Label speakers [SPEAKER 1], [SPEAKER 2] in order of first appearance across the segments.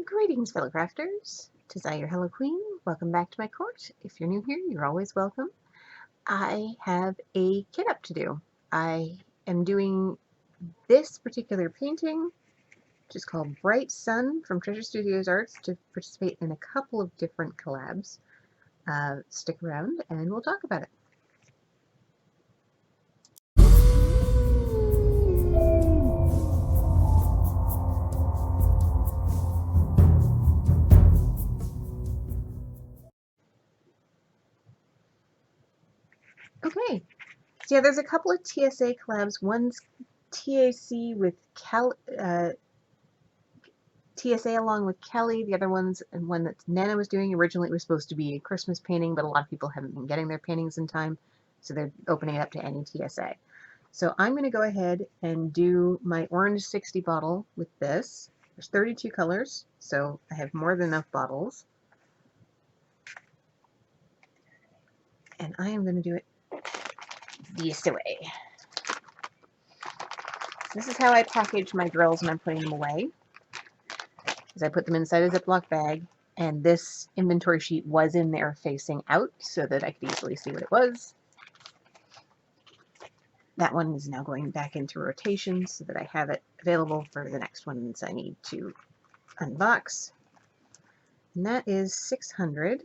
[SPEAKER 1] Greetings, fellow crafters. 'Tis I, your Hello Queen. Welcome back to my court. If you're new here, you're always welcome. I have a kit up to do. I am doing this particular painting, which is called Bright Sun from Treasure Studios Arts, to participate in a couple of different collabs. Stick around and we'll talk about it. Okay, so yeah, there's a couple of TSA collabs. One's TAC with TSA along with Kelly. The other one's one that Nana was doing. Originally it was supposed to be a Christmas painting, but a lot of people haven't been getting their paintings in time, so they're opening it up to any TSA. So I'm going to go ahead and do my orange 60 bottle with this. There's 32 colors, so I have more than enough bottles. And I am going to do it this way. This is how I package my drills when I'm putting them away. Is I put them inside a Ziploc bag, and this inventory sheet was in there facing out so that I could easily see what it was. That one is now going back into rotation so that I have it available for the next ones I need to unbox. And that is 600.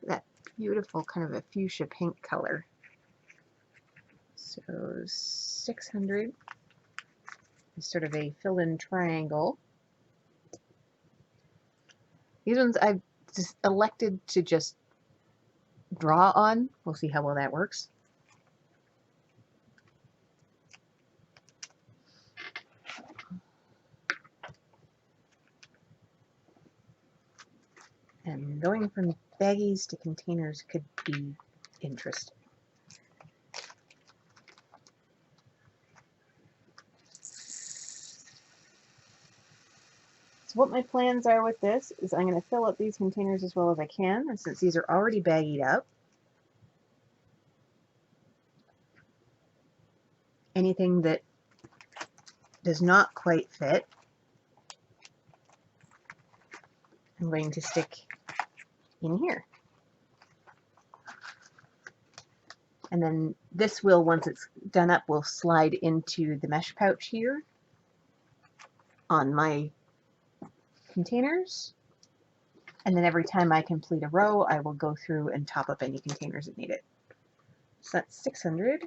[SPEAKER 1] That beautiful kind of a fuchsia pink color. So 600 is sort of a fill-in triangle. These ones I've just elected to just draw on. We'll see how well that works. And going from baggies to containers could be interesting. So what my plans are with this is I'm going to fill up these containers as well as I can, and since these are already baggied up, anything that does not quite fit, I'm going to stick in here. And then this will, once it's done up, will slide into the mesh pouch here on my containers. And then every time I complete a row, I will go through and top up any containers that need it. So that's 600.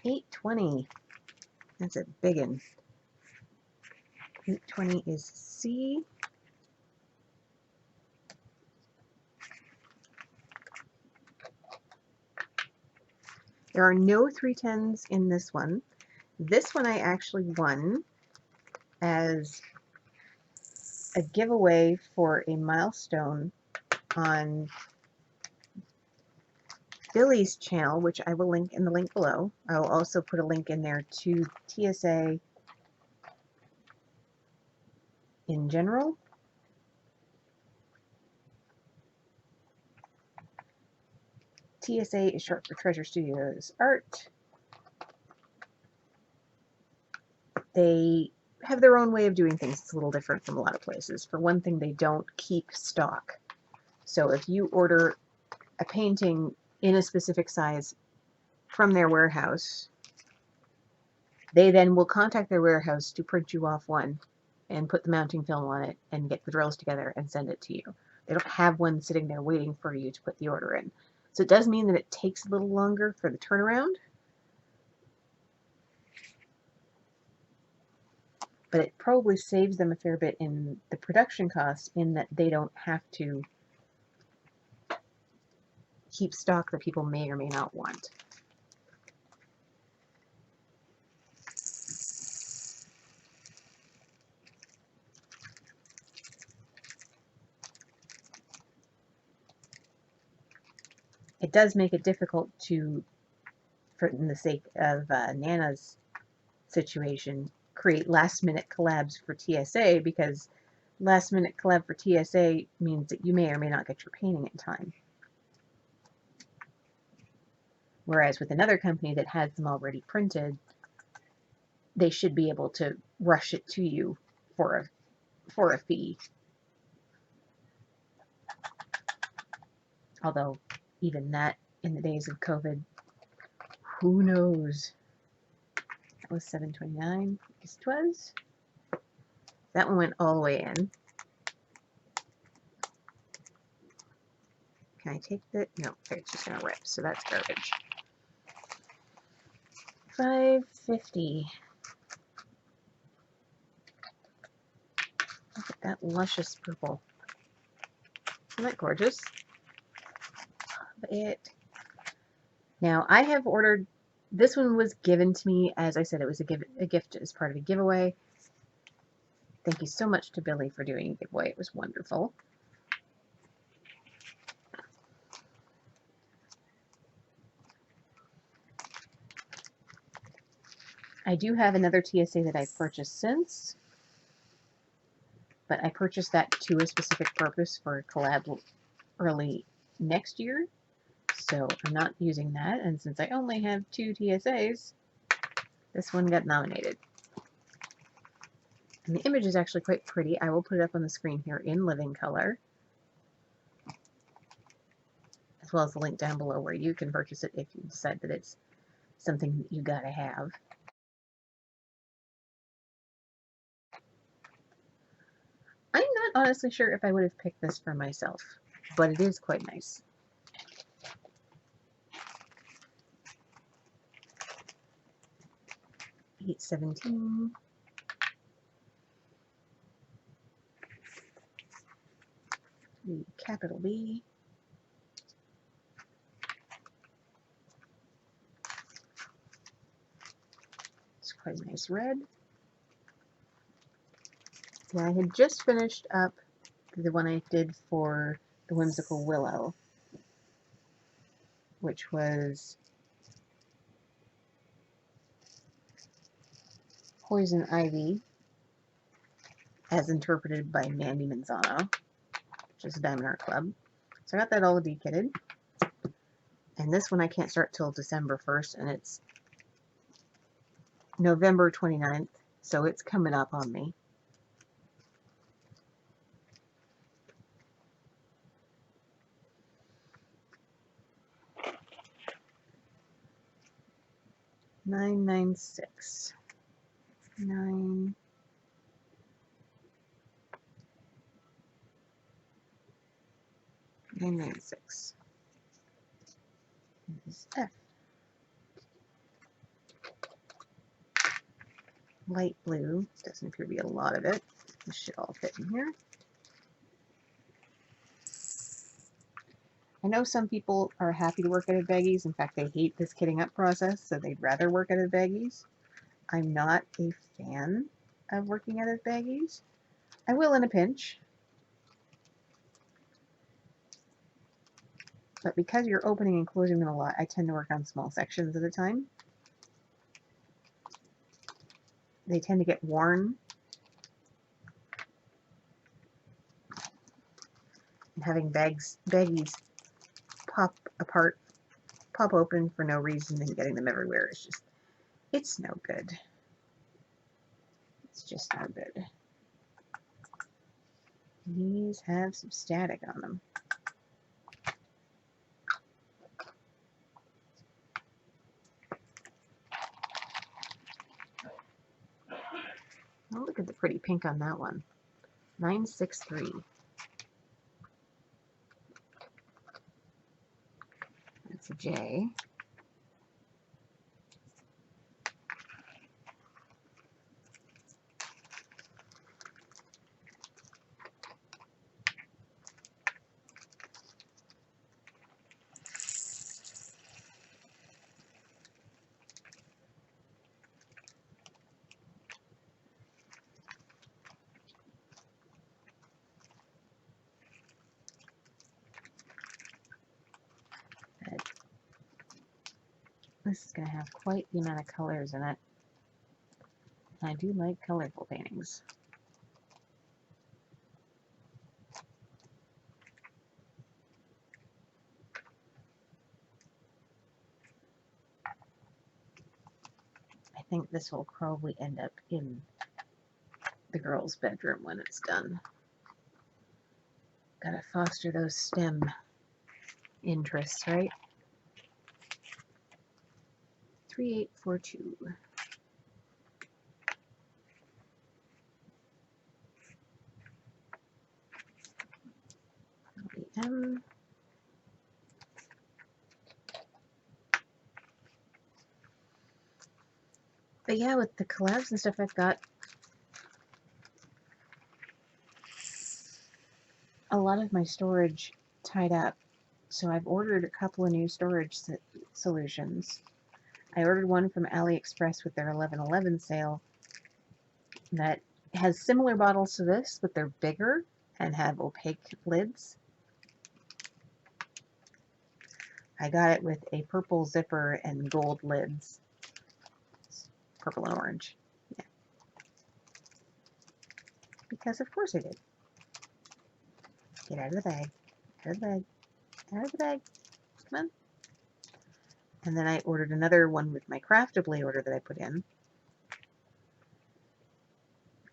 [SPEAKER 1] 820. That's a big one. 820 is C. There are no 310s in this one. This one I actually won as a giveaway for a milestone on Billy's channel, which I will link in the link below. I will also put a link in there to TSA in general. TSA is short for Treasure Studios Art. They have their own way of doing things. It's a little different from a lot of places. For one thing, they don't keep stock. So if you order a painting in a specific size from their warehouse, they then will contact their warehouse to print you off one and put the mounting film on it and get the drills together and send it to you. They don't have one sitting there waiting for you to put the order in. So it does mean that it takes a little longer for the turnaround, but it probably saves them a fair bit in the production costs in that they don't have to keep stock that people may or may not want. It does make it difficult to, for in the sake of Nana's situation, create last-minute collabs for TSA, because last-minute collab for TSA means that you may or may not get your painting in time. Whereas with another company that has them already printed, they should be able to rush it to you for a fee. Although even that in the days of COVID, who knows? That was $7.29. Yes, it was. That one went all the way in. Can I take that? No, okay, it's just gonna rip, so that's garbage. $5.50. Look at that luscious purple. Isn't that gorgeous? Now, I have ordered, this one was given to me, as I said, it was a gift as part of a giveaway. Thank you so much to Billy for doing a giveaway. It was wonderful. I do have another TSA that I've purchased since, but I purchased that to a specific purpose for a collab early next year. So I'm not using that, and since I only have 2 TSAs, this one got nominated. And the image is actually quite pretty. I will put it up on the screen here in living color, as well as the link down below where you can purchase it if you decide that it's something that you gotta have. I'm not honestly sure if I would have picked this for myself, but it is quite nice. $8.17. The capital B. It's quite a nice red. Yeah, I had just finished up the one I did for the Whimsical Willow, which was Poison Ivy, as interpreted by Mandy Manzano, which is a Diamond Art Club. So I got that all dekitted. And this one I can't start till December 1st, and it's November 29th, so it's coming up on me. $9.96. $9.96. Is F. Light blue. Doesn't appear to be a lot of it. This should all fit in here. I know some people are happy to work out of baggies. In fact, they hate this kitting up process, so they'd rather work out of baggies. I'm not a fan of working out of baggies. I will in a pinch. But because you're opening and closing them a lot, I tend to work on small sections at a time. They tend to get worn. And having baggies pop apart, pop open for no reason and getting them everywhere is just, it's no good. It's just no good. These have some static on them. Oh, look at the pretty pink on that one. 963. That's a J. This is going to have quite the amount of colors in it. I do like colorful paintings. I think this will probably end up in the girls' bedroom when it's done. Gotta foster those STEM interests, right? 3842. LEM. But yeah, with the collabs and stuff, I've got a lot of my storage tied up. So I've ordered a couple of new storage solutions. I ordered one from AliExpress with their 11/11 sale that has similar bottles to this, but they're bigger and have opaque lids. I got it with a purple zipper and gold lids. It's purple and orange. Yeah. Because of course I did. Get out of the bag. Out of the bag. Out of the bag. Come on. And then I ordered another one with my Craftably order that I put in.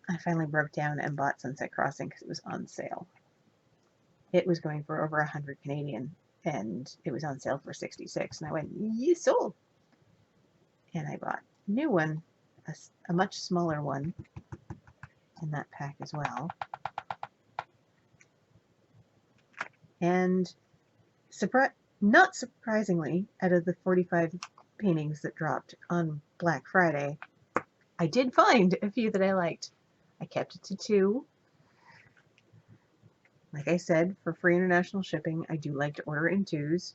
[SPEAKER 1] I finally broke down and bought Sunset Crossing because it was on sale. It was going for over 100 Canadian and it was on sale for 66. And I went, you sold. And I bought a new one, a much smaller one in that pack as well. And not surprisingly, out of the 45 paintings that dropped on Black Friday, I did find a few that I liked. I kept it to 2. Like I said, for free international shipping, I do like to order in 2s.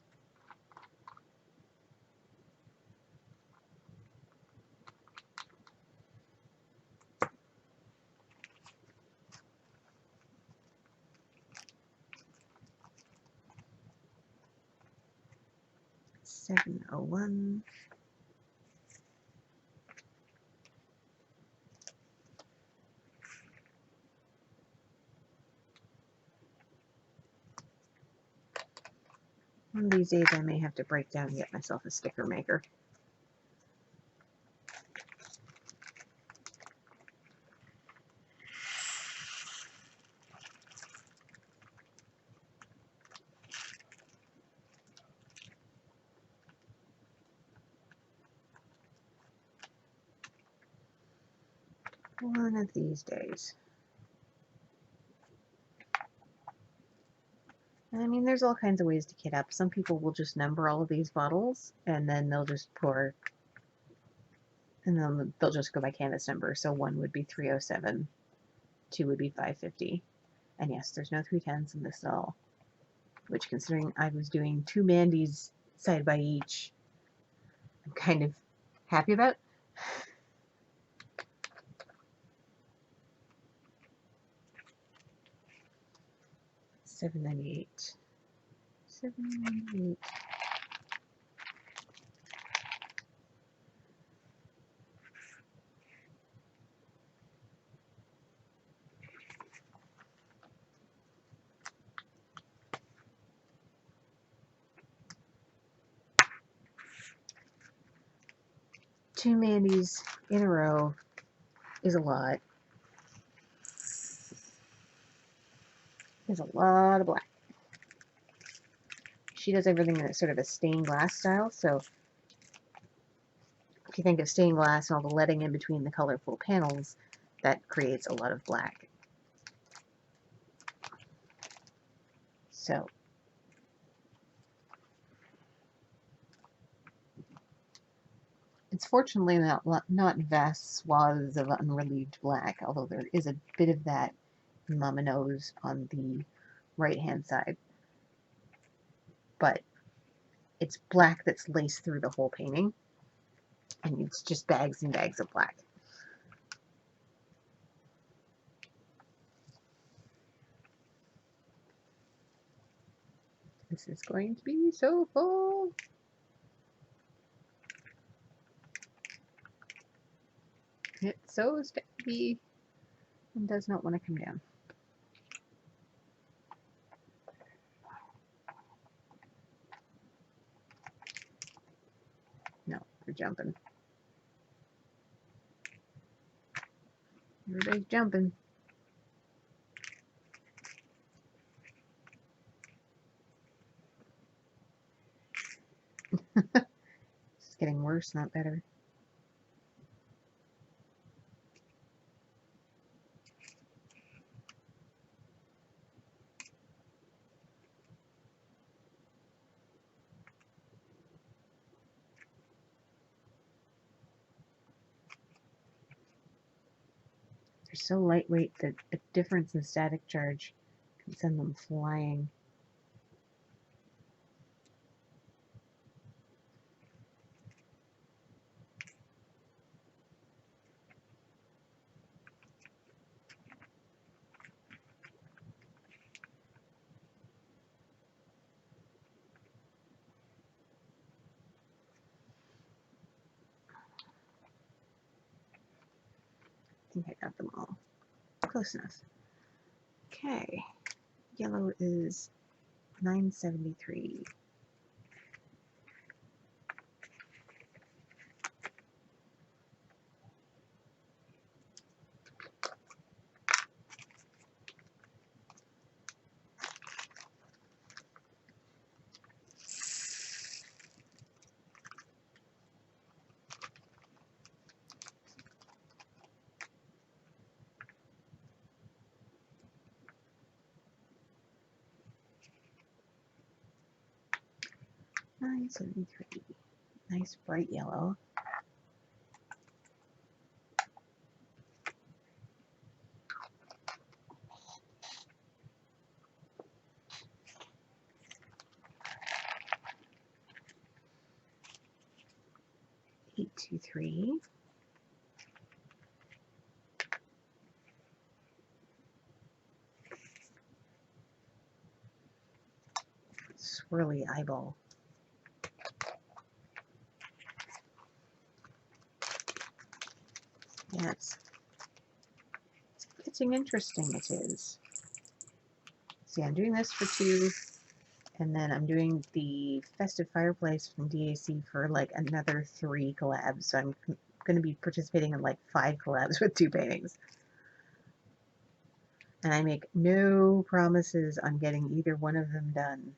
[SPEAKER 1] $7.01. One of these days I may have to break down and get myself a sticker maker. One of these days. I mean, there's all kinds of ways to kit up. Some people will just number all of these bottles, and then they'll just pour, and then they'll just go by canvas number. So 1 would be 307, 2 would be 550. And yes, there's no 310s in this at all. Which, considering I was doing 2 Mandys side by each, I'm kind of happy about. $7.98. $7.98. Two Mandys in a row is a lot. Is a lot of black. She does everything in a sort of a stained glass style, so if you think of stained glass and all the leading in between the colorful panels, that creates a lot of black. So it's fortunately not vast swaths of unrelieved black, although there is a bit of that in Mama Knows on the right-hand side. But it's black that's laced through the whole painting, and it's just bags and bags of black. This is going to be so full. It's so sticky and does not want to come down. No, they're jumping. Everybody's jumping. It's getting worse, not better. They're so lightweight that a difference in static charge can send them flying. I think I got them all. Close enough. Okay. Yellow is 973. Nice bright yellow. Eight, 2, 3. Swirly eyeball. Yeah, it's interesting, it is. See, I'm doing this for 2, and then I'm doing the Festive Fireplace from DAC for like another 3 collabs. So I'm going to be participating in like 5 collabs with 2 paintings. And I make no promises on getting either one of them done.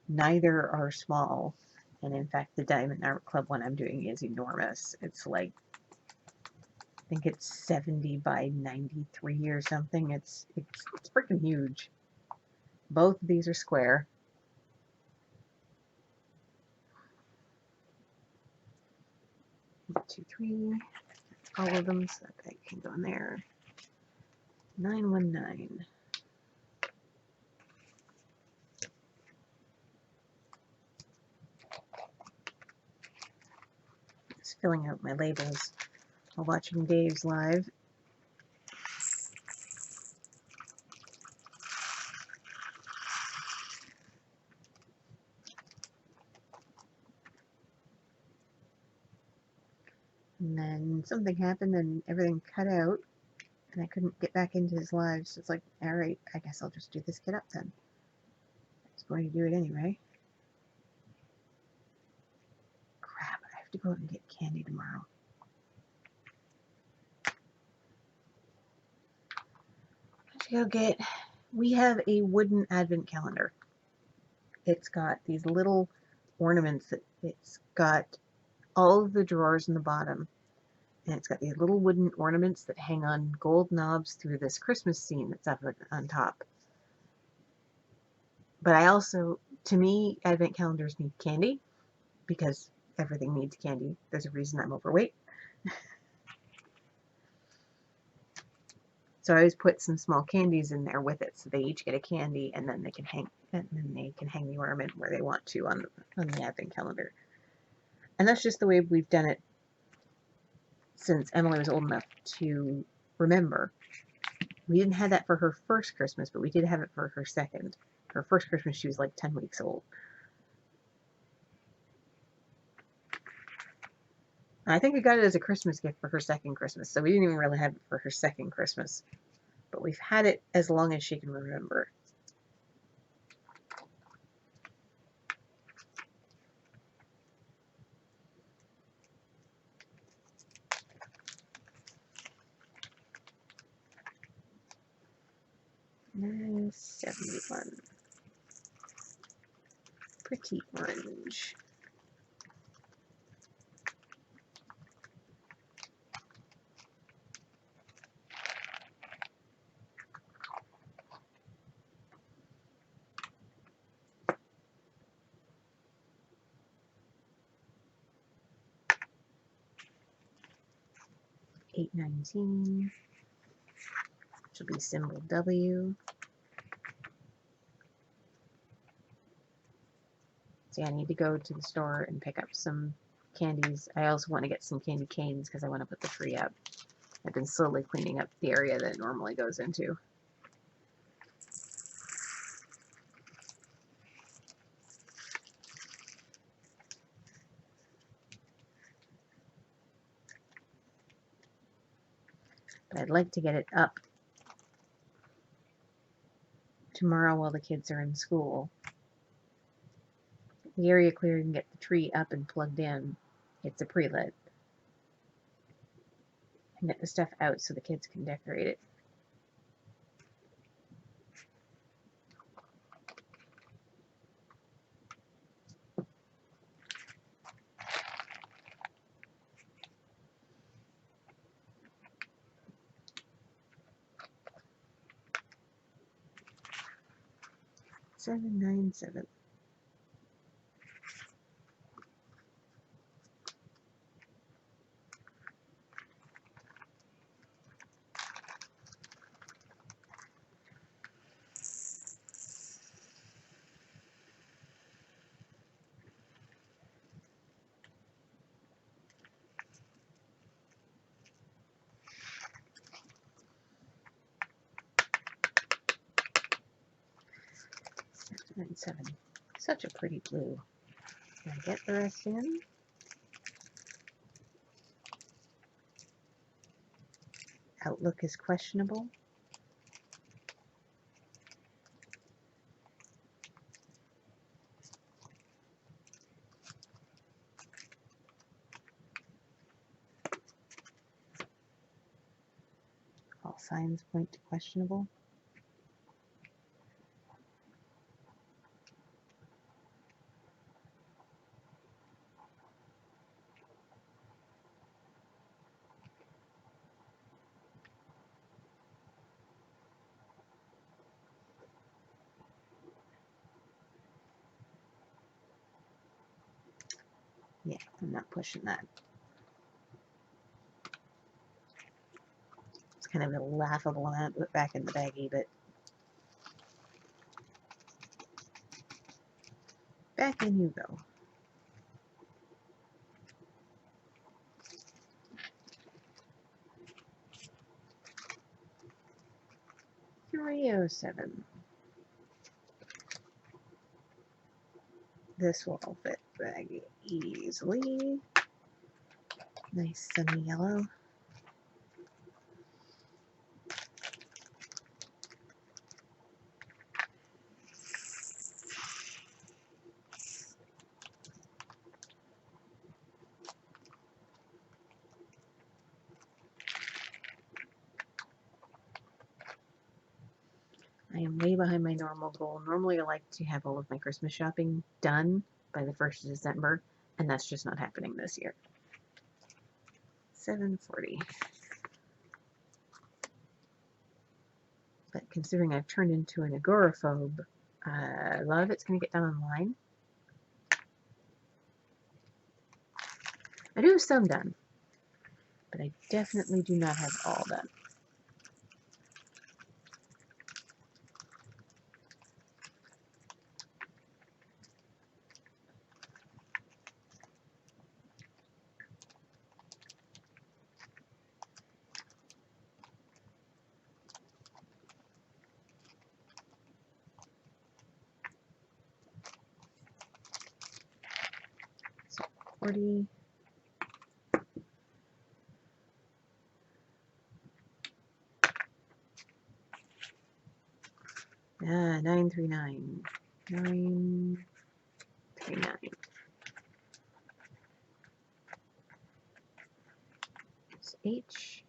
[SPEAKER 1] Neither are small. And in fact, the Diamond Art Club one I'm doing is enormous. It's like, I think it's 70 by 93 or something. It's freaking huge. Both of these are square. One, 2, 3. All of them, so that can go in there. 919. Just filling out my labels while watching Dave's live. And then something happened and everything cut out, and I couldn't get back into his live, so it's like, alright, I guess I'll just do this kit up then. I was going to do it anyway. Crap, I have to go out and get candy tomorrow. I have to go get, we have a wooden advent calendar. It's got these little ornaments that it's got all of the drawers in the bottom, and it's got these little wooden ornaments that hang on gold knobs through this Christmas scene that's up on top. But I also, to me, advent calendars need candy, because everything needs candy. There's a reason I'm overweight. So I always put some small candies in there with it, so they each get a candy, and then they can hang the ornament where they want to on the advent calendar. And that's just the way we've done it since Emily was old enough to remember. We didn't have that for her first Christmas, but we did have it for her second. Her first Christmas, she was like 10 weeks old. And I think we got it as a Christmas gift for her second Christmas, so we didn't even really have it for her second Christmas. But we've had it as long as she can remember. 71. Pretty orange. $8.19, which will be symbol W. See, I need to go to the store and pick up some candies. I also want to get some candy canes because I want to put the tree up. I've been slowly cleaning up the area that it normally goes into. But I'd like to get it up tomorrow while the kids are in school. The area clear and get the tree up and plugged in. It's a pre-lit. And get the stuff out so the kids can decorate it. $7.97. $7.97. Such a pretty blue. Can I get the rest in? Outlook is questionable. All signs point to questionable. Yeah, I'm not pushing that. It's kind of a laughable amount to put back in the baggie, but back in you go. $3.07. This will all fit the baggie easily. Nice sunny yellow. I am way behind my normal goal. Normally I like to have all of my Christmas shopping done by the 1st of December, and that's just not happening this year. $7.40. But considering I've turned into an agoraphobe, a lot of it's going to get done online. I do have some done, but I definitely do not have all done. So 40. $9.39. $9.39. It's H.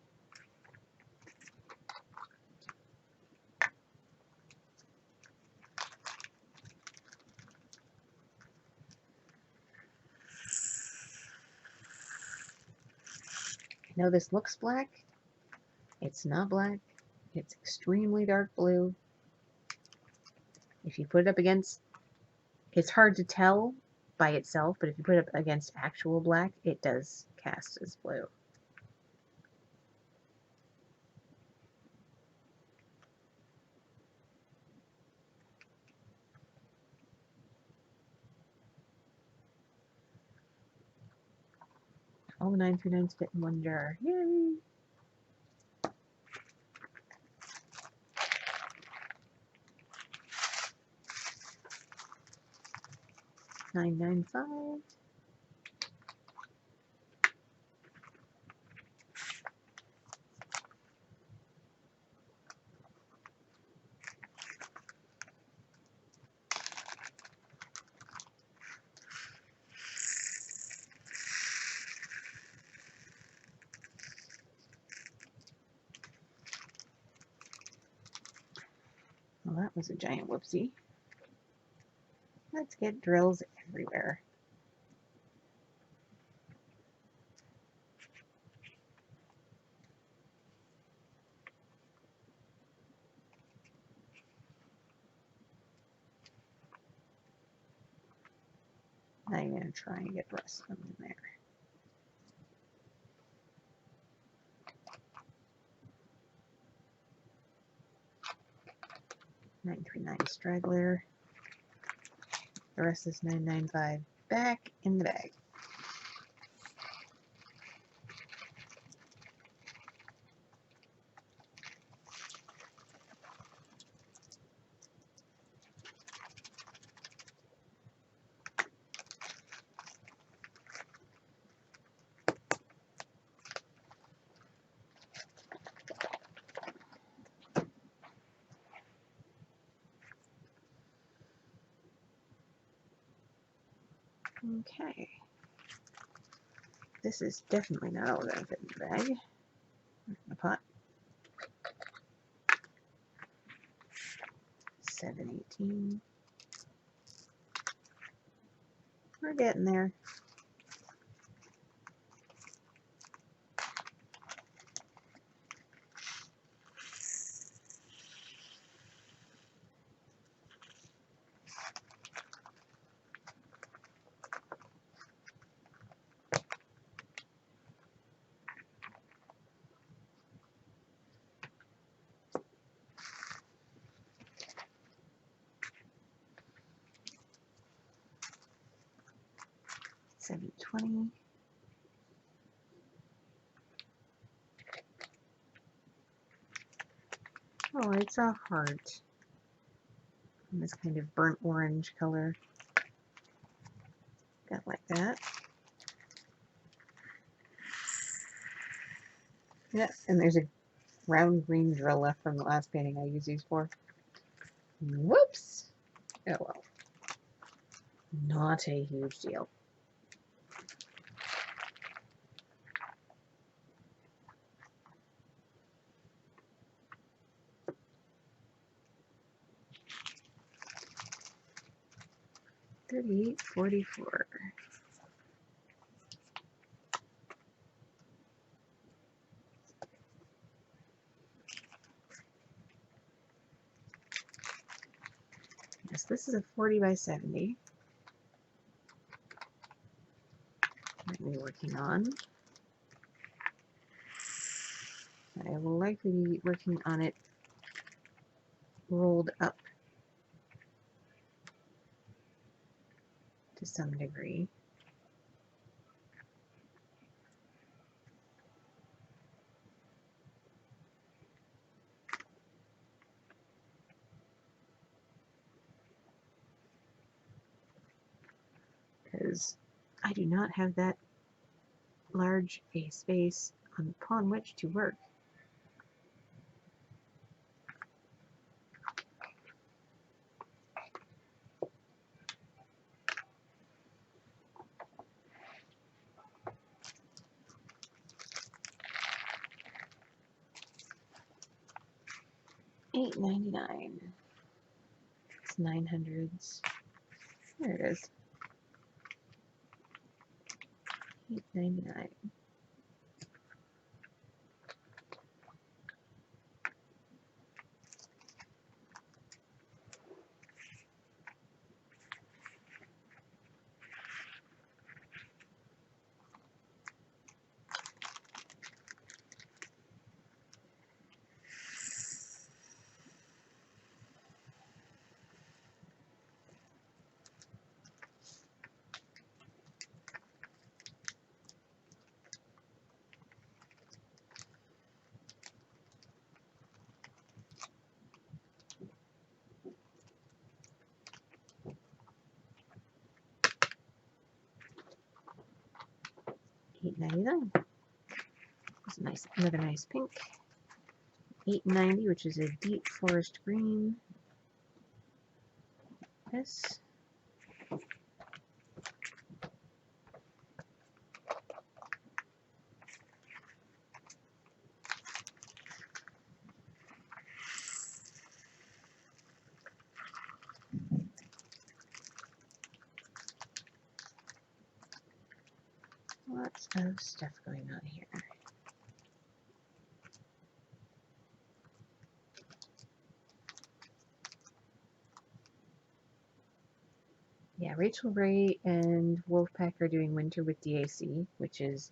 [SPEAKER 1] Now this looks black. It's not black. It's extremely dark blue. If you put it up against, it's hard to tell by itself, but if you put it up against actual black, it does cast as blue. All the 939s fit in one jar. Yay! $9.95. Well, that was a giant whoopsie. Let's get drills everywhere. Now I'm going to try and get the rest of them in there. $9.39 straggler. The rest is $9.95 back in the bag. Okay. This is definitely not all going to fit in the bag. The pot. 718. We're getting there. $720. Oh, it's a heart. And this kind of burnt orange color. Got like that. Yeah, and there's a round green drill left from the last painting I used these for. Whoops! Oh well. Not a huge deal. $38.44. Yes, this is a 40 by 70. I'll be working on. I will likely be working on it rolled up to some degree. Because I do not have that large a space upon which to work. $8.99. It's 900s. There it is. $8.99. $8.99. That's a nice, another nice pink. $8.90, which is a deep forest green. This. Lots of stuff going on here. Yeah, Rachel Ray and Wolfpack are doing Winter with DAC, which is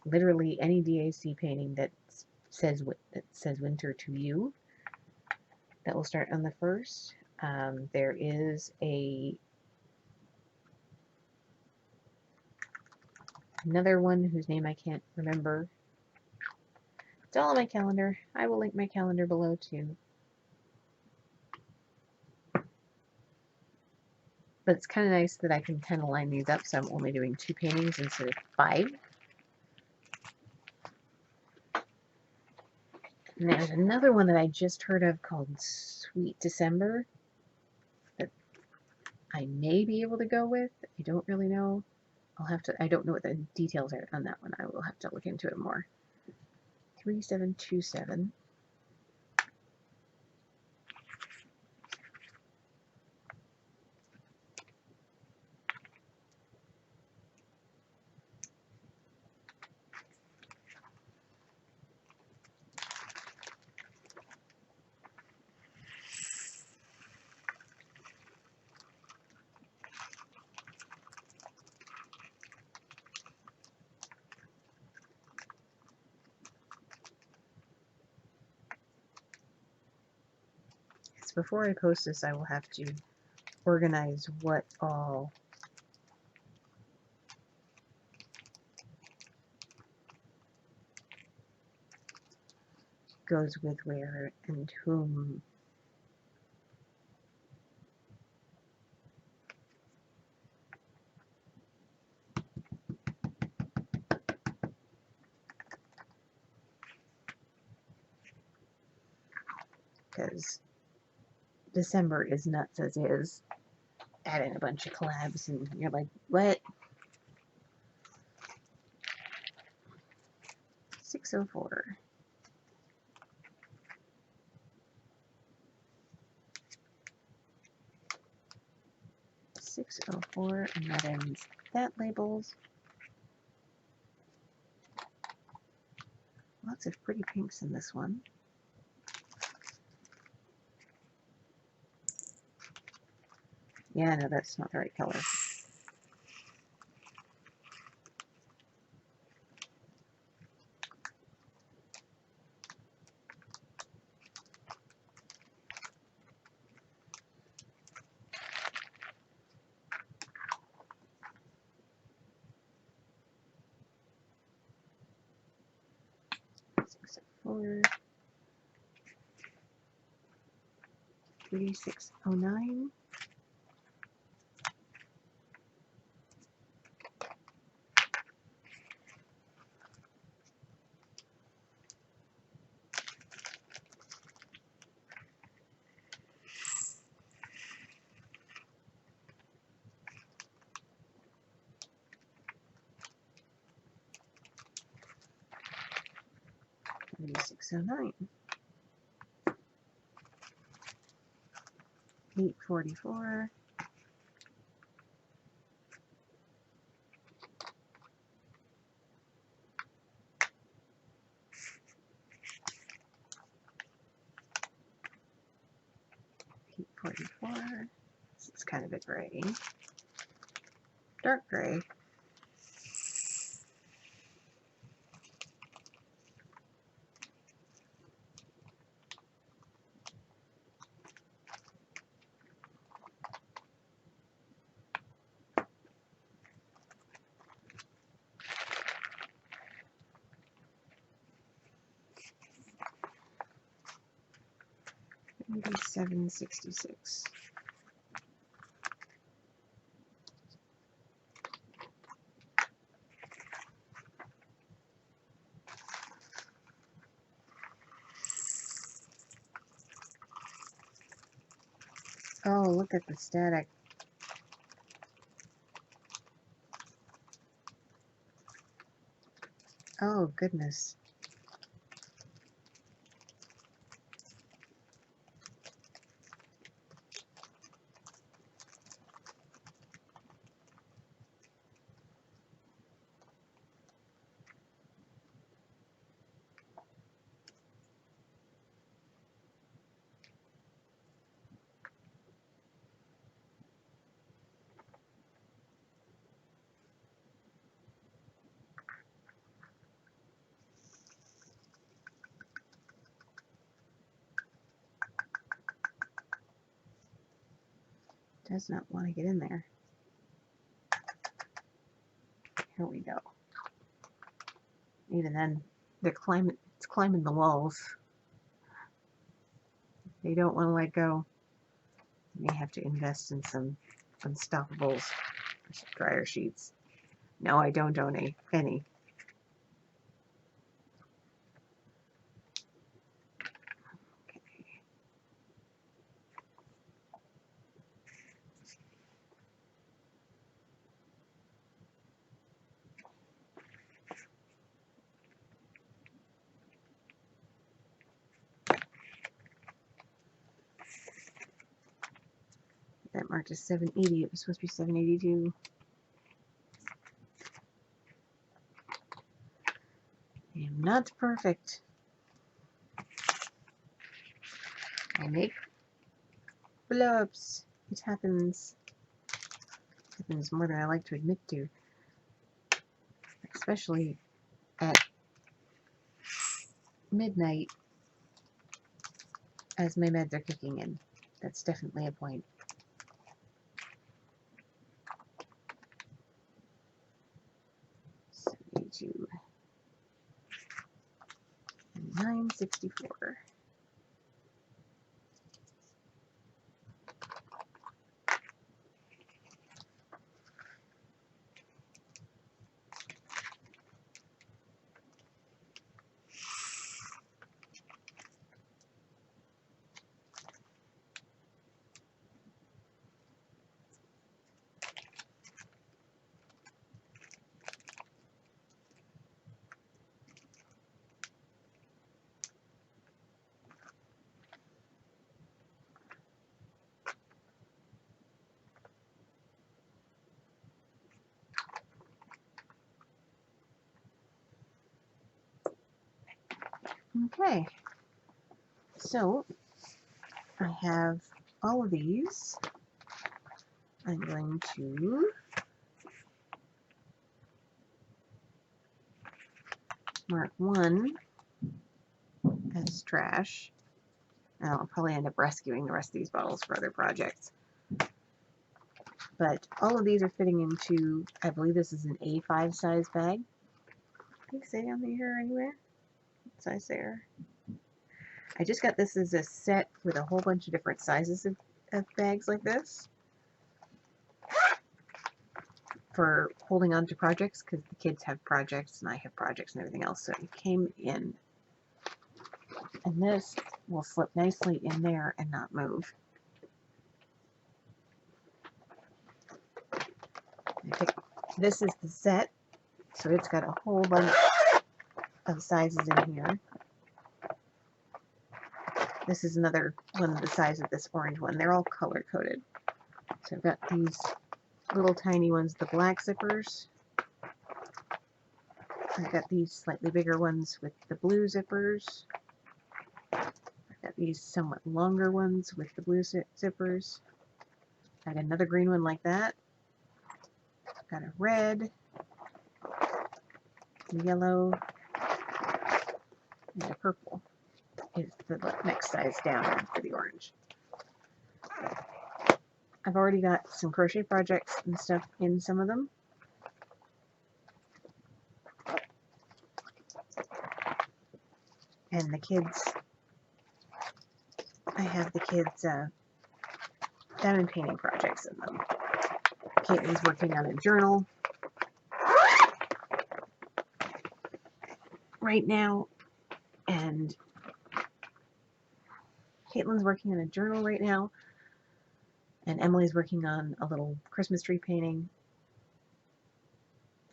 [SPEAKER 1] literally any DAC painting that says winter to you. That will start on the 1st. There is another one whose name I can't remember. It's all on my calendar. I will link my calendar below too. But it's kind of nice that I can kind of line these up, so I'm only doing 2 paintings instead of 5. And there's another one that I just heard of called Sweet December that I may be able to go with. I don't really know. I don't know what the details are on that one. I will have to look into it more. 3727. Before I post this, I will have to organize what all goes with where and whom. Because December is nuts as is. Add in a bunch of collabs and you're like, what? 604. 604, and that ends that labels. Lots of pretty pinks in this one. Yeah, no, that's not the right color. Four, 3609. Maybe 609. 844. 844. This is kind of a gray. Dark gray. Maybe 766. Oh, look at the static. Oh, goodness. Does not want to get in there. Here we go. Even then, it's climbing the walls. They don't want to let go. You may have to invest in some Unstoppables, some dryer sheets. No, I don't own any. That marked as 780. It was supposed to be 782. I am not perfect. I make blow-ups. It happens. It happens more than I like to admit to. Especially at midnight as my meds are kicking in. That's definitely a point. $72 and $9.64. Okay, so I have all of these. I'm going to mark one as trash. I'll probably end up rescuing the rest of these bottles for other projects. But all of these are fitting into, I believe this is an A5 size bag. Can you say on the here anywhere? What size there? I just got this as a set with a whole bunch of different sizes of bags like this for holding on to projects, because the kids have projects and I have projects and everything else, so it came in. And this will slip nicely in there and not move. This is the set, so it's got a whole bunch of sizes in here. This is another one of the size of this orange one. They're all color coded. So I've got these little tiny ones, the black zippers. I've got these slightly bigger ones with the blue zippers. I've got these somewhat longer ones with the blue zippers. I've got another green one like that. I've got a red, yellow, and a purple is the next size down for the orange. I've already got some crochet projects and stuff in some of them. And the kids, I have the kids' diamond painting projects in them. Caitlin's working on a journal right now, and And Emily's working on a little Christmas tree painting.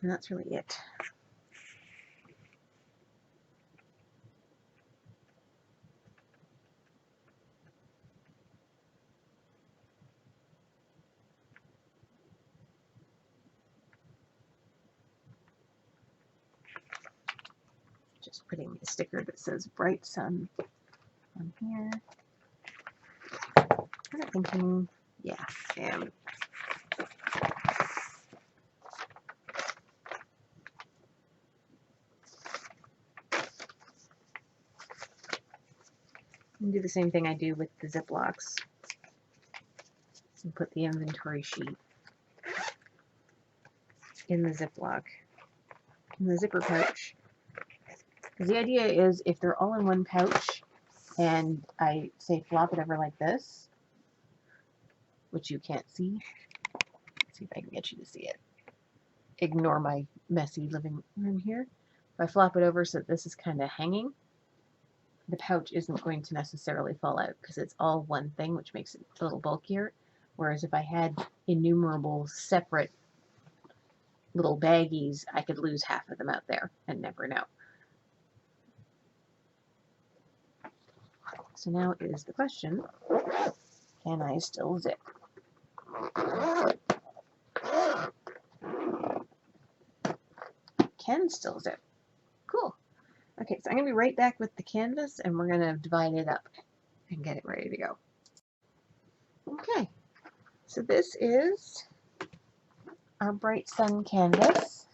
[SPEAKER 1] And that's really it. Just putting a sticker that says Bright Sun on here. Kind of thinking, yeah, I am. And do the same thing I do with the Ziplocs. And put the inventory sheet in the Ziploc, in the zipper pouch. Because the idea is if they're all in one pouch and I say flop it over like this, which you can't see. Let's see if I can get you to see it. Ignore my messy living room here. If I flop it over so that this is kind of hanging, the pouch isn't going to necessarily fall out because it's all one thing, which makes it a little bulkier. Whereas if I had innumerable separate little baggies, I could lose half of them out there and never know. So now is the question, can I still zip? Can still zip. Cool. Okay, so I'm going to be right back with the canvas and we're going to divide it up and get it ready to go. Okay, so this is our Bright Sun canvas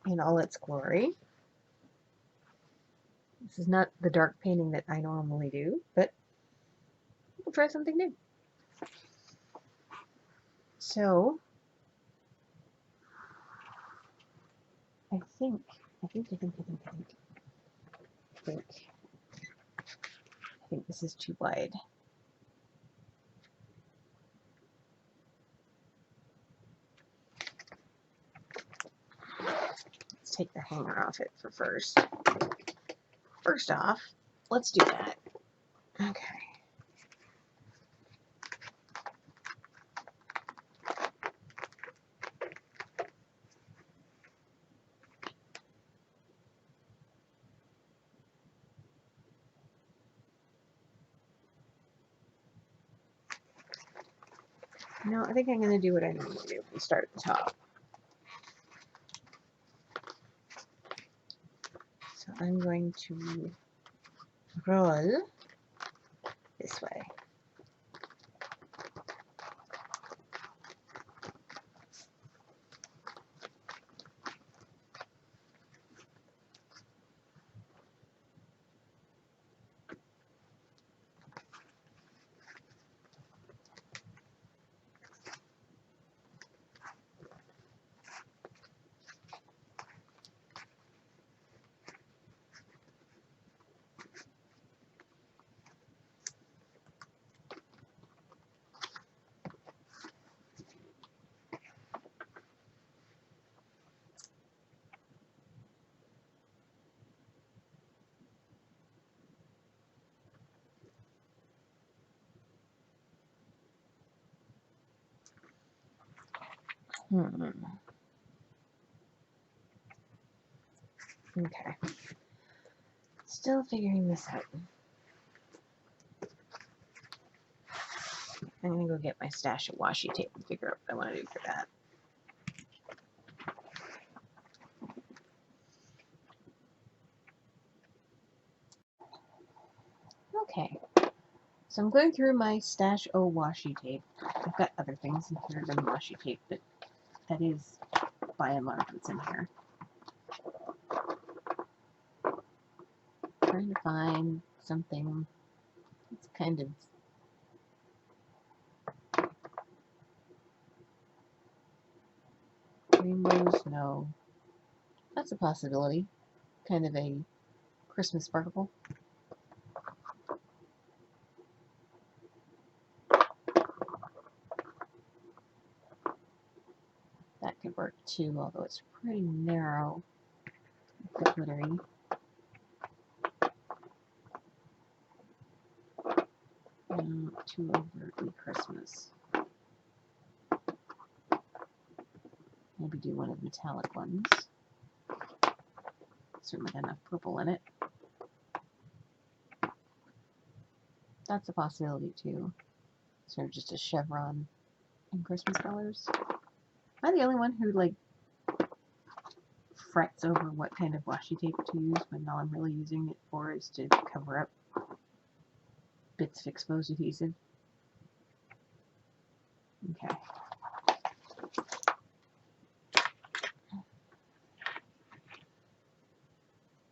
[SPEAKER 1] in all its glory. This is not the dark painting that I normally do, but we'll try something new. So, I think this is too wide. Let's take the hanger off it for first. First off, let's do that. Okay. No, I think I'm going to do what I normally do and start at the top. So I'm going to roll this way. Okay. Still figuring this out. I'm going to go get my stash of washi tape and figure out what I want to do for that. Okay. So I'm going through my stash of washi tape. I've got other things in here than washi tape, but that is by and large what's in here. Trying to find something that's kind of rainbows. No, that's a possibility. Kind of a Christmas sparkle. That could work too, although it's pretty narrow. The glittery. Not too overtly Christmas. Maybe do one of the metallic ones. Certainly got enough purple in it. That's a possibility too. Sort of just a chevron in Christmas colors. Am I the only one who like frets over what kind of washi tape to use when all I'm really using it for is to cover up bits of exposed adhesive? Okay.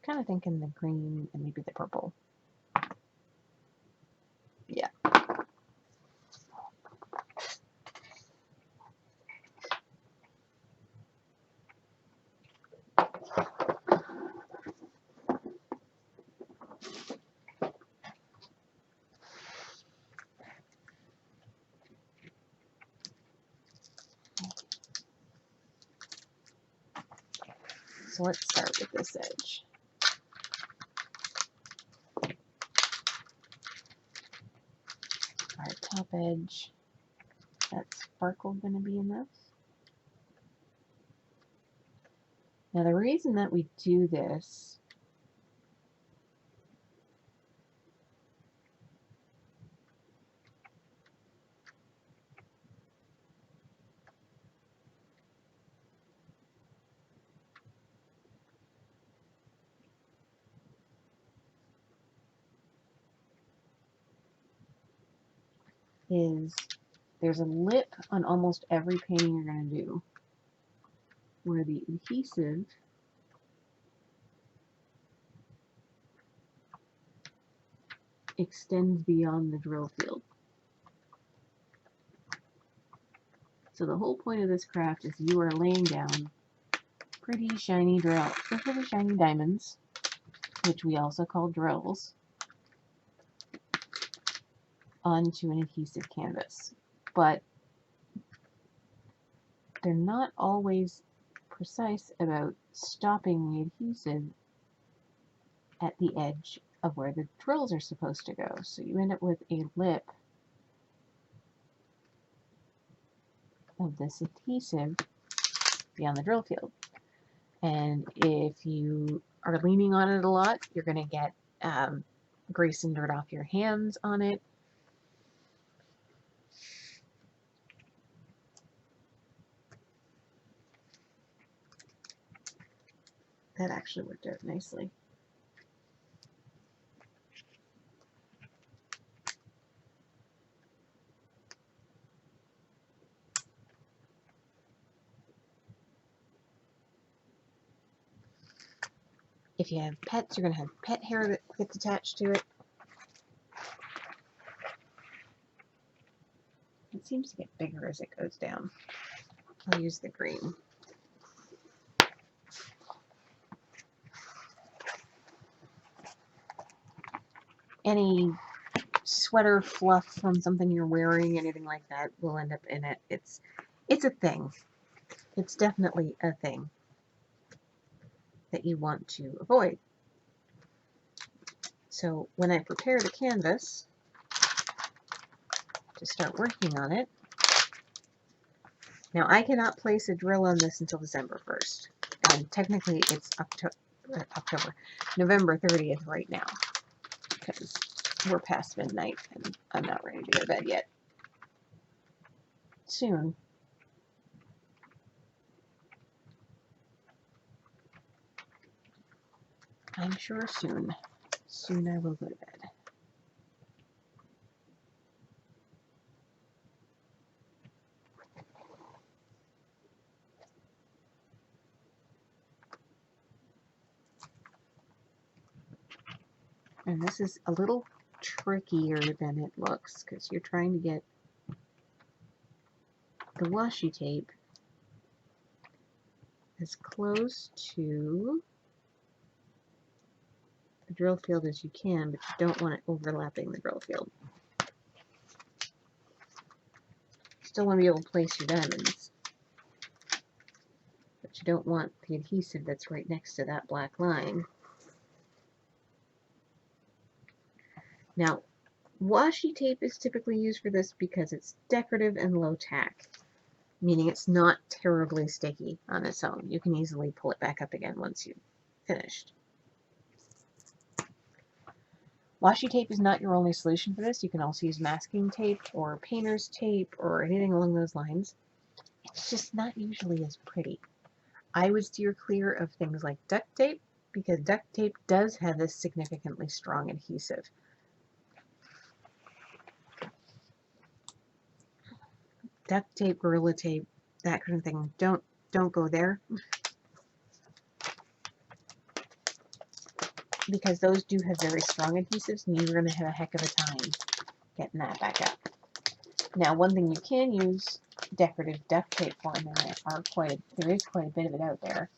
[SPEAKER 1] Kind of thinking the green and maybe the purple. Yeah. So let's start with this edge. Our top edge, that sparkle going to be enough? Now the reason that we do this is there's a lip on almost every painting you're going to do where the adhesive extends beyond the drill field. So the whole point of this craft is you are laying down pretty shiny pretty shiny diamonds, which we also call drills, onto an adhesive canvas. But they're not always precise about stopping the adhesive at the edge of where the drills are supposed to go. So you end up with a lip of this adhesive beyond the drill field. And if you are leaning on it a lot, you're going to get grease and dirt off your hands on it. That actually worked out nicely. If you have pets, you're going to have pet hair that gets attached to it. It seems to get bigger as it goes down. I'll use the green. Any sweater fluff from something you're wearing, anything like that, will end up in it. It's a thing. It's definitely a thing that you want to avoid. So when I prepare the canvas to start working on it, now I cannot place a drill on this until December 1st, and technically it's November 30th right now, because we're past midnight and I'm not ready to go to bed yet. Soon. I'm sure soon. Soon I will go to bed. And this is a little trickier than it looks, because you're trying to get the washi tape as close to the drill field as you can, but you don't want it overlapping the drill field. Still want to be able to place your diamonds, but you don't want the adhesive that's right next to that black line. Now, washi tape is typically used for this because it's decorative and low tack. meaning it's not terribly sticky on its own. You can easily pull it back up again once you've finished. Washi tape is not your only solution for this. You can also use masking tape or painter's tape or anything along those lines. It's just not usually as pretty. I would steer clear of things like duct tape because duct tape does have this significantly strong adhesive. Duct tape, Gorilla tape, that kind of thing, don't go there because those do have very strong adhesives and you're going to have a heck of a time getting that back up. Now, one thing you can use decorative duct tape for, and there is quite a bit of it out there,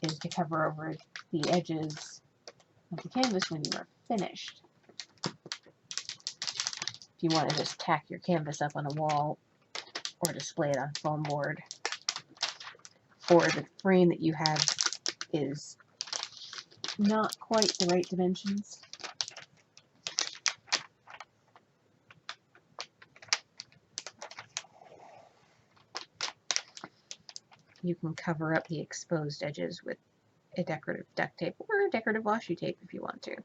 [SPEAKER 1] is to cover over the edges of the canvas when you are finished. If you want to just tack your canvas up on a wall or display it on foam board, or the frame that you have is not quite the right dimensions, you can cover up the exposed edges with a decorative duct tape or a decorative washi tape if you want to.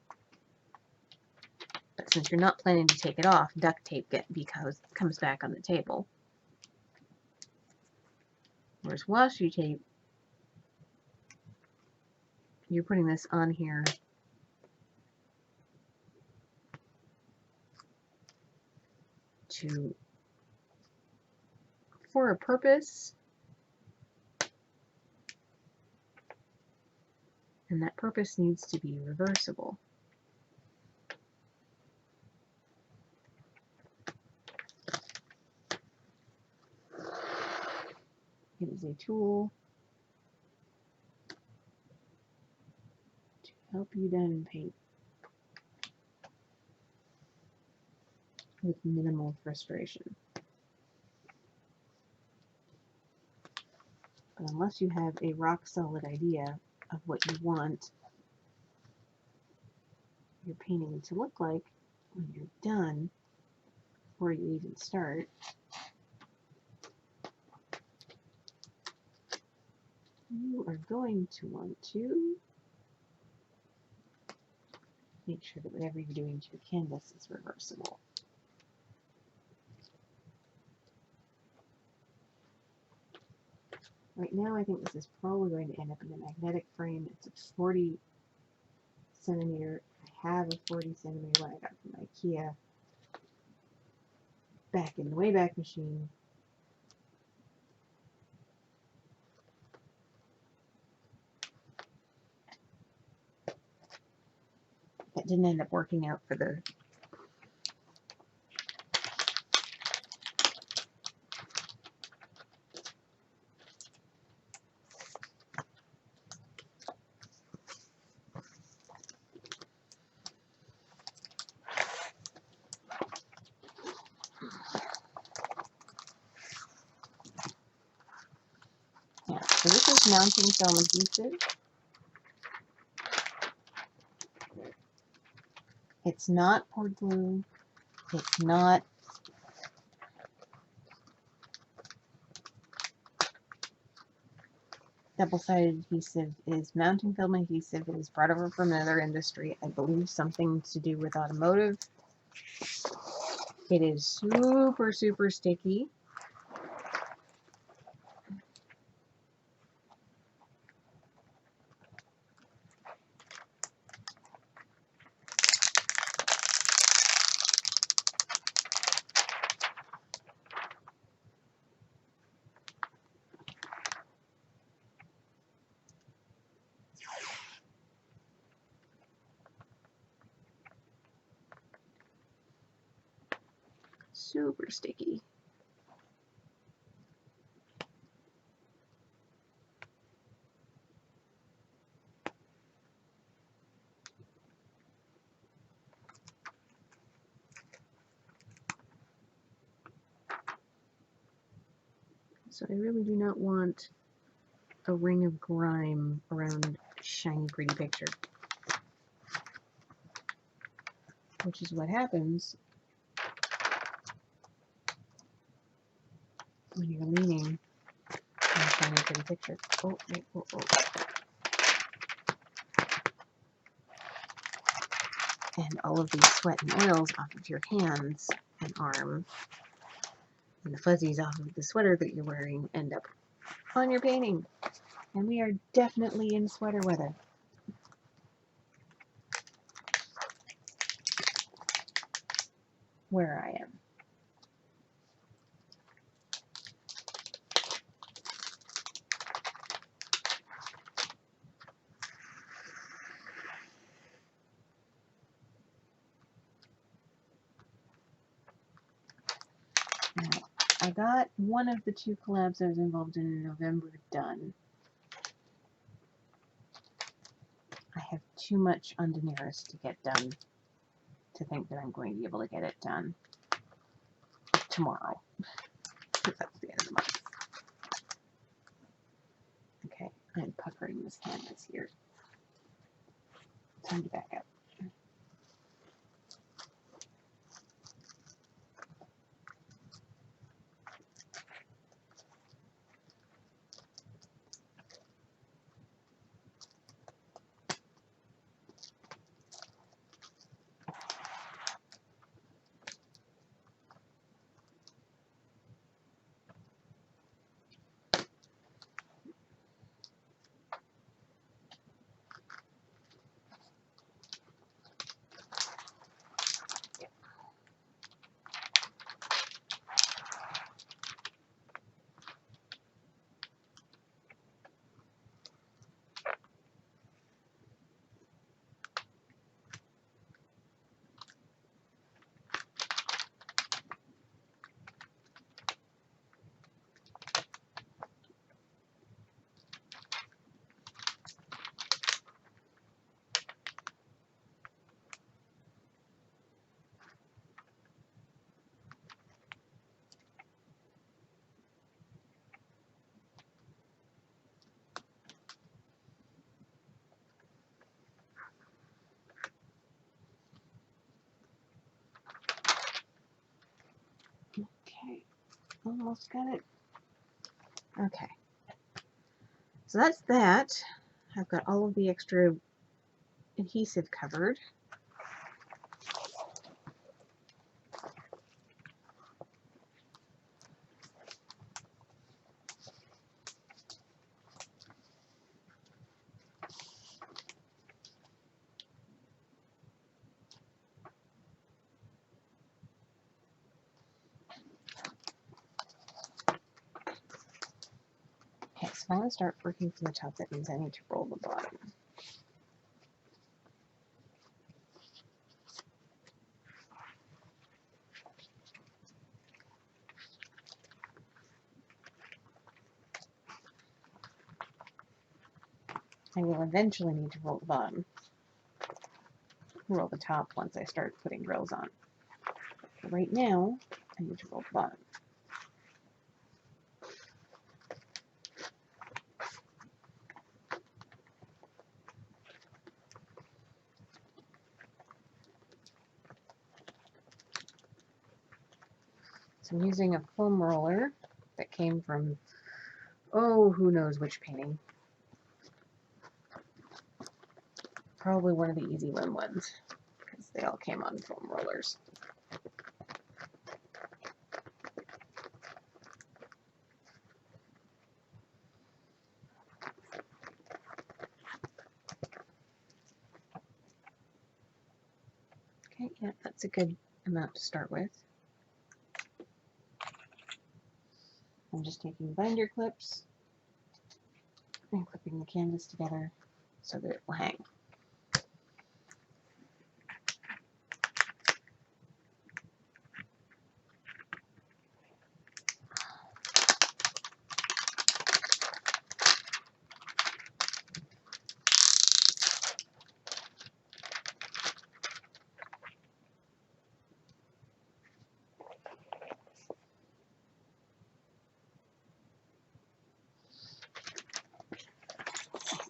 [SPEAKER 1] But since you're not planning to take it off, duct tape comes back on the table. Whereas washi tape, you're putting this on here for a purpose, and that purpose needs to be reversible. It is a tool to help you then paint with minimal frustration. But unless you have a rock solid idea of what you want your painting to look like when you're done, before you even start, you are going to want to make sure that whatever you're doing to your canvas is reversible. Right now, I think this is probably going to end up in a magnetic frame. It's a 40 centimeter. I have a 40 centimeter one I got from IKEA back in the Wayback Machine. That didn't end up working out for the so this is mounting film adhesive. It's not poured glue. It's not double-sided adhesive. It is mounting film adhesive. It is brought over from another industry. I believe something to do with automotive. It is super, super sticky. Super sticky. So I really do not want a ring of grime around a shiny, pretty picture. Which is what happens when you're leaning and trying to get a picture. Oh, wait, oh, oh. And all of these sweat and oils off of your hands and arm, and the fuzzies off of the sweater that you're wearing end up on your painting. And we are definitely in sweater weather. Where I am. Now, I got one of the 2 collabs I was involved in November done. I have too much on Daenerys to get done to think that I'm going to be able to get it done tomorrow. That's the end of the month. Okay, I'm puckering this canvas here. Time to back up. Okay, almost got it. Okay, so that's that. I've got all of the extra adhesive covered. Okay, so if I want to start working from the top, that means I need to roll the bottom. I will eventually need to roll the bottom. Roll the top once I start putting grills on. But right now, I need to roll the bottom. So I'm using a foam roller that came from, oh, who knows which painting. Probably one of the easy ones, because they all came on foam rollers. Okay, yeah, that's a good amount to start with. I'm just taking binder clips and clipping the canvas together so that it will hang.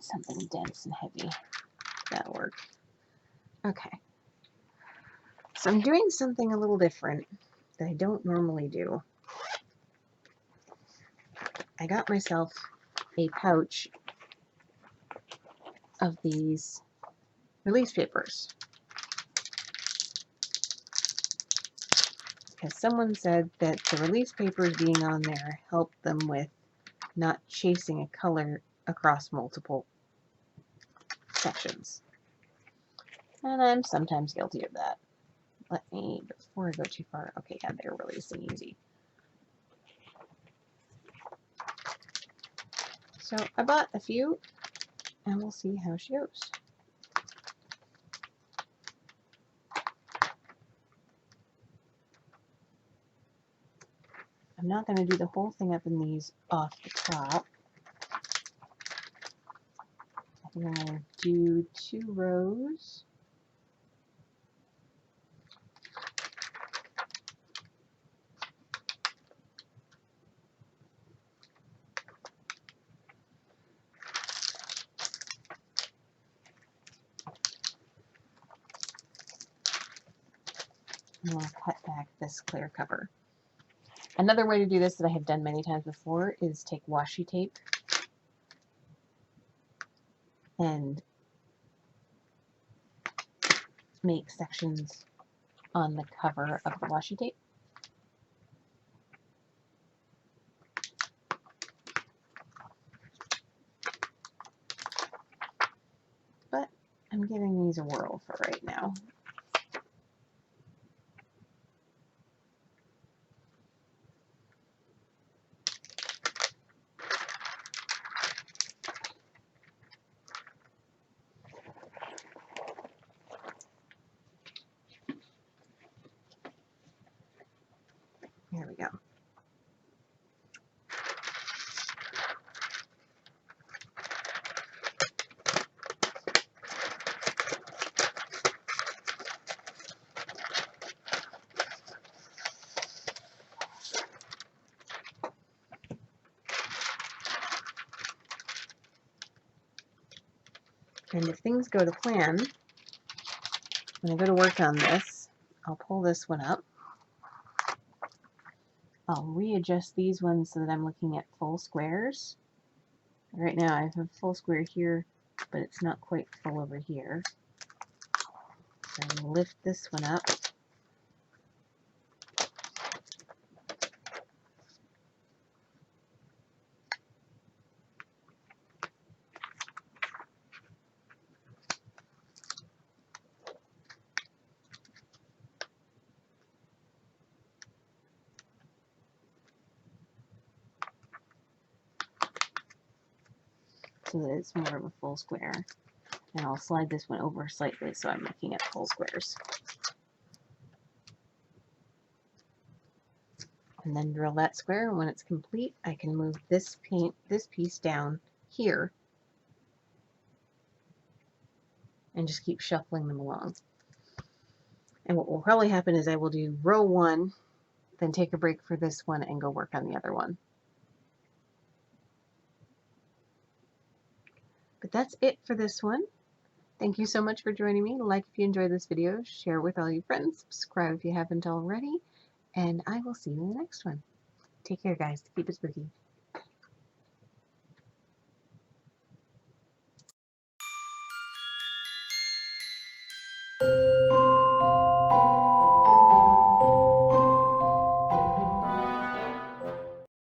[SPEAKER 1] Something dense and heavy. That'll work. Okay. So I'm doing something a little different that I don't normally do. I got myself a pouch of these release papers because someone said that the release papers being on there helped them with not chasing a color across multiple sections. And I'm sometimes guilty of that. Let me, before I go too far, okay, yeah, they're releasing easy. So I bought a few, and we'll see how she goes. I'm not going to do the whole thing up in these off the top. I think I'm going to do 2 rows. And I'll cut back this clear cover. Another way to do this that I have done many times before is take washi tape and make sections on the cover of the washi tape. But I'm giving these a whirl for right now. There we go. And if things go to plan, when I go to work on this, I'll pull this one up. I'll readjust these ones so that I'm looking at full squares. Right now I have a full square here, but it's not quite full over here. So I'm going to lift this one up. So that it's more of a full square. And I'll slide this one over slightly so I'm looking at full squares. And then drill that square, and when it's complete, I can move this piece down here and just keep shuffling them along. And what will probably happen is I will do row 1, then take a break for this one and go work on the other one. But that's it for this one. Thank you so much for joining me. Like if you enjoyed this video, share with all your friends, subscribe if you haven't already, and I will see you in the next one. Take care, guys. Keep it spooky.